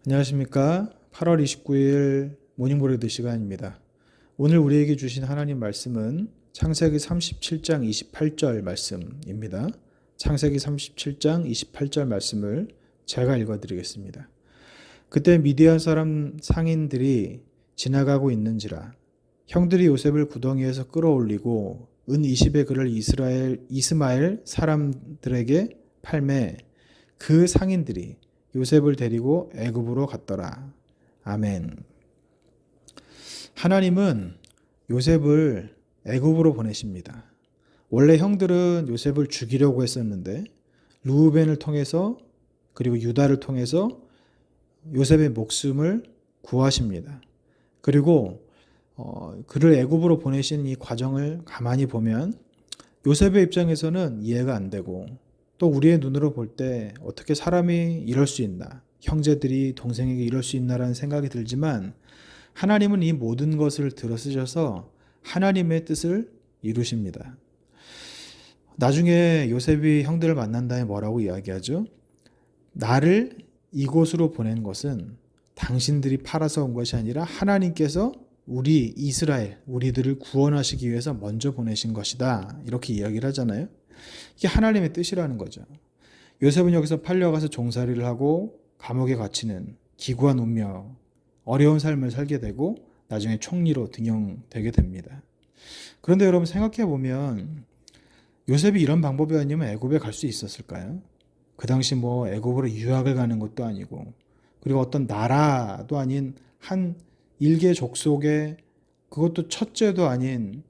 안녕하십니까. 8월 29일 모닝브레드 시간입니다. 오늘 우리에게 주신 하나님 말씀은 창세기 37장 28절 말씀입니다. 창세기 37장 28절 말씀을 제가 읽어드리겠습니다. 그때 미디안 사람 상인들이 지나가고 있는지라 형들이 요셉을 구덩이에서 끌어올리고 은 20의 그를 이스마엘 사람들에게 팔매 그 상인들이 요셉을 데리고 애굽으로 갔더라. 아멘. 하나님은 요셉을 애굽으로 보내십니다. 원래 형들은 요셉을 죽이려고 했었는데 르우벤을 통해서 그리고 유다를 통해서 요셉의 목숨을 구하십니다. 그리고 그를 애굽으로 보내신 이 과정을 가만히 보면 요셉의 입장에서는 이해가 안 되고 또 우리의 눈으로 볼 때 어떻게 사람이 이럴 수 있나, 형제들이 동생에게 이럴 수 있나라는 생각이 들지만 하나님은 이 모든 것을 들어쓰셔서 하나님의 뜻을 이루십니다. 나중에 요셉이 형들을 만난 다음에 뭐라고 이야기하죠? 나를 이곳으로 보낸 것은 당신들이 팔아서 온 것이 아니라 하나님께서 우리 이스라엘, 우리들을 구원하시기 위해서 먼저 보내신 것이다. 이렇게 이야기를 하잖아요. 이게 하나님의 뜻이라는 거죠. 요셉은 여기서 팔려가서 종살이를 하고 감옥에 갇히는 기구한 운명, 어려운 삶을 살게 되고 나중에 총리로 등용되게 됩니다. 그런데 여러분 생각해 보면 요셉이 이런 방법이 아니면 애굽에 갈 수 있었을까요? 그 당시 뭐 애굽으로 유학을 가는 것도 아니고 그리고 어떤 나라도 아닌 한 일개 족속의 그것도 첫째도 아닌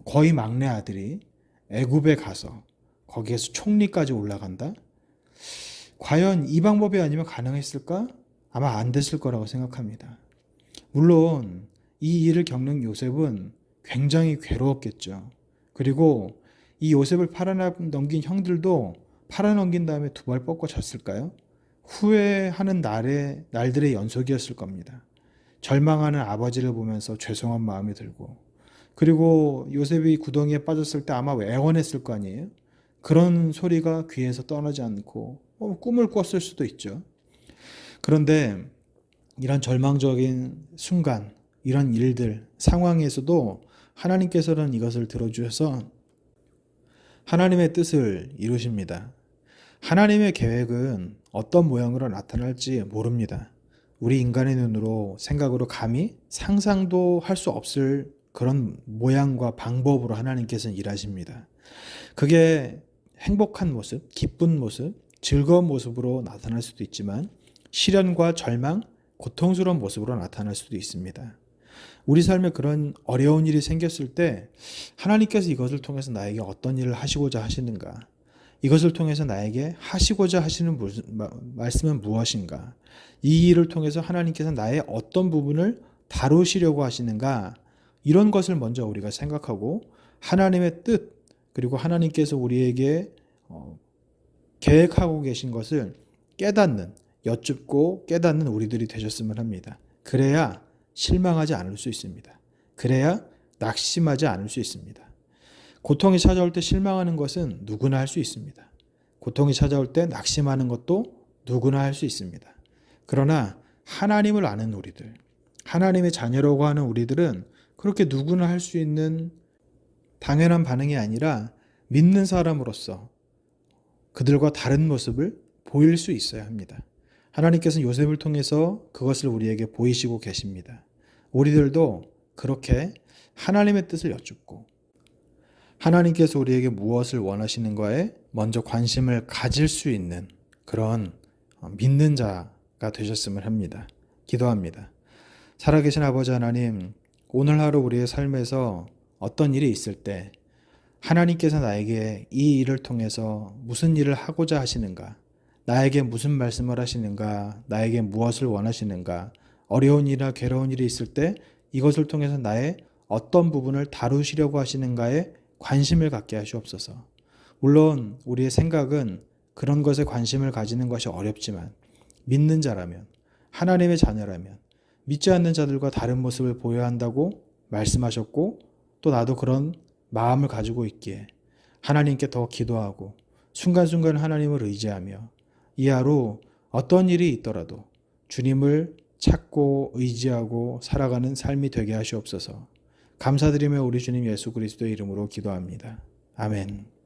거의 막내 아들이 애굽에 가서 거기에서 총리까지 올라간다? 과연 이 방법이 아니면 가능했을까? 아마 안 됐을 거라고 생각합니다. 물론 이 일을 겪는 요셉은 굉장히 괴로웠겠죠. 그리고 이 요셉을 팔아넘긴 형들도 팔아넘긴 다음에 두 발 뻗고 잤을까요? 후회하는 날들의 연속이었을 겁니다. 절망하는 아버지를 보면서 죄송한 마음이 들고 그리고 요셉이 구덩이에 빠졌을 때 아마 애원했을 거 아니에요? 그런 소리가 귀에서 떠나지 않고 꿈을 꿨을 수도 있죠. 그런데 이런 절망적인 순간, 이런 일들, 상황에서도 하나님께서는 이것을 들어주셔서 하나님의 뜻을 이루십니다. 하나님의 계획은 어떤 모양으로 나타날지 모릅니다. 우리 인간의 눈으로 생각으로 감히 상상도 할 수 없을 그런 모양과 방법으로 하나님께서는 일하십니다. 그게 행복한 모습, 기쁜 모습, 즐거운 모습으로 나타날 수도 있지만 시련과 절망, 고통스러운 모습으로 나타날 수도 있습니다. 우리 삶에 그런 어려운 일이 생겼을 때 하나님께서 이것을 통해서 나에게 어떤 일을 하시고자 하시는가? 이것을 통해서 나에게 하시고자 하시는 말씀은 무엇인가? 이 일을 통해서 하나님께서 나의 어떤 부분을 다루시려고 하시는가? 이런 것을 먼저 우리가 생각하고 하나님의 뜻 그리고 하나님께서 우리에게 계획하고 계신 것을 깨닫는 여쭙고 깨닫는 우리들이 되셨으면 합니다. 그래야 실망하지 않을 수 있습니다. 그래야 낙심하지 않을 수 있습니다. 고통이 찾아올 때 실망하는 것은 누구나 할 수 있습니다. 고통이 찾아올 때 낙심하는 것도 누구나 할 수 있습니다. 그러나 하나님을 아는 우리들, 하나님의 자녀라고 하는 우리들은 그렇게 누구나 할 수 있는 당연한 반응이 아니라 믿는 사람으로서 그들과 다른 모습을 보일 수 있어야 합니다. 하나님께서는 요셉을 통해서 그것을 우리에게 보이시고 계십니다. 우리들도 그렇게 하나님의 뜻을 여쭙고 하나님께서 우리에게 무엇을 원하시는가에 먼저 관심을 가질 수 있는 그런 믿는 자가 되셨으면 합니다. 기도합니다. 살아계신 아버지 하나님, 오늘 하루 우리의 삶에서 어떤 일이 있을 때 하나님께서 나에게 이 일을 통해서 무슨 일을 하고자 하시는가, 나에게 무슨 말씀을 하시는가, 나에게 무엇을 원하시는가, 어려운 일이나 괴로운 일이 있을 때 이것을 통해서 나의 어떤 부분을 다루시려고 하시는가에 관심을 갖게 하시옵소서. 물론 우리의 생각은 그런 것에 관심을 가지는 것이 어렵지만 믿는 자라면, 하나님의 자녀라면 믿지 않는 자들과 다른 모습을 보여야 한다고 말씀하셨고 또 나도 그런 마음을 가지고 있기에 하나님께 더 기도하고 순간순간 하나님을 의지하며 이 하루 어떤 일이 있더라도 주님을 찾고 의지하고 살아가는 삶이 되게 하시옵소서. 감사드리며 우리 주님 예수 그리스도의 이름으로 기도합니다. 아멘.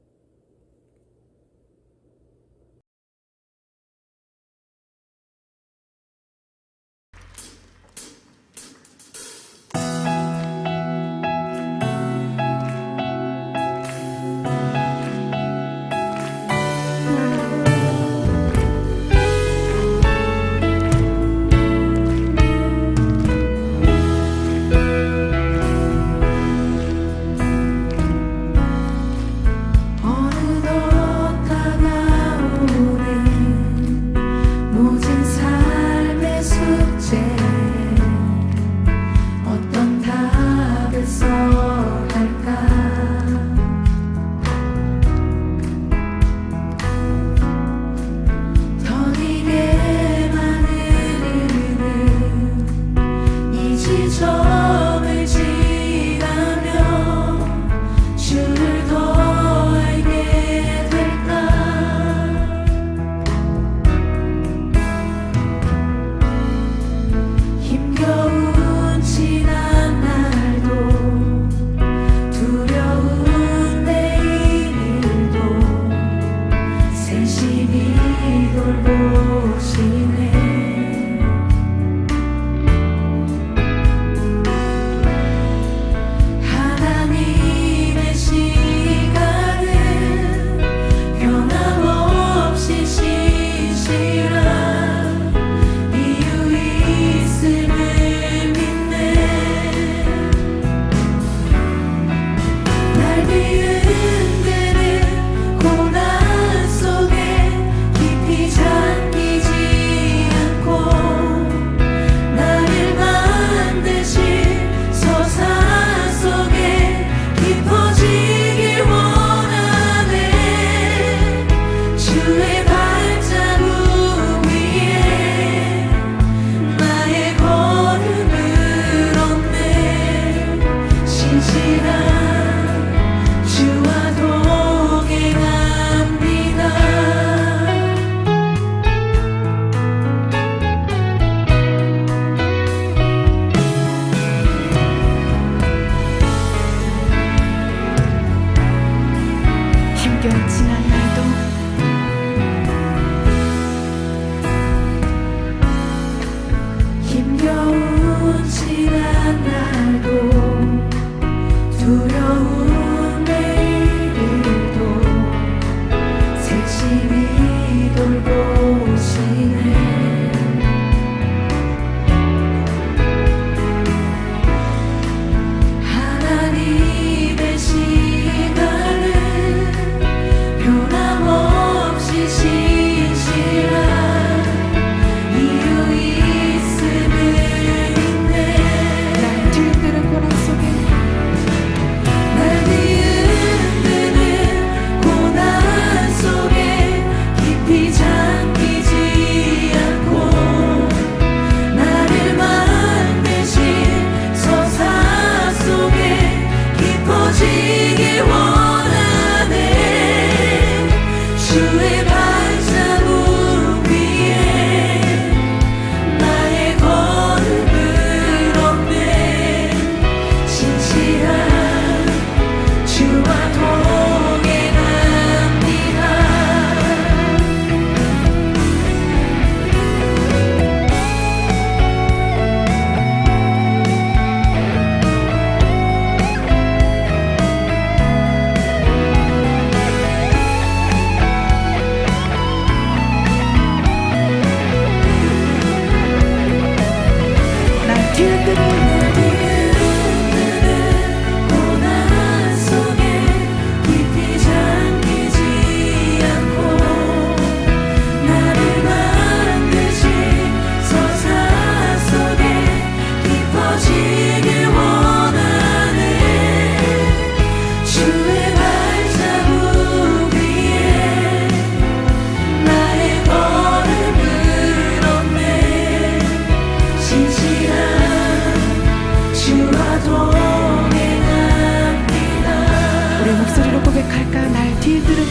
날 뒤흔드는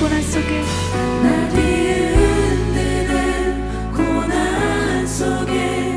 고난 속에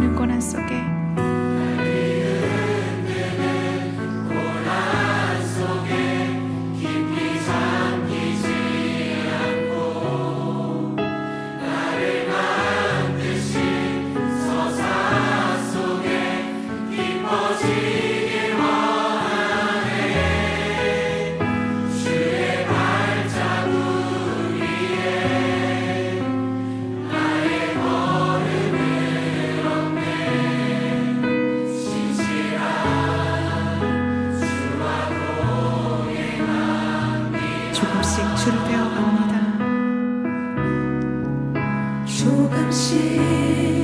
흔드는 고난 속에 조금씩 주를 배워갑니다. 조금씩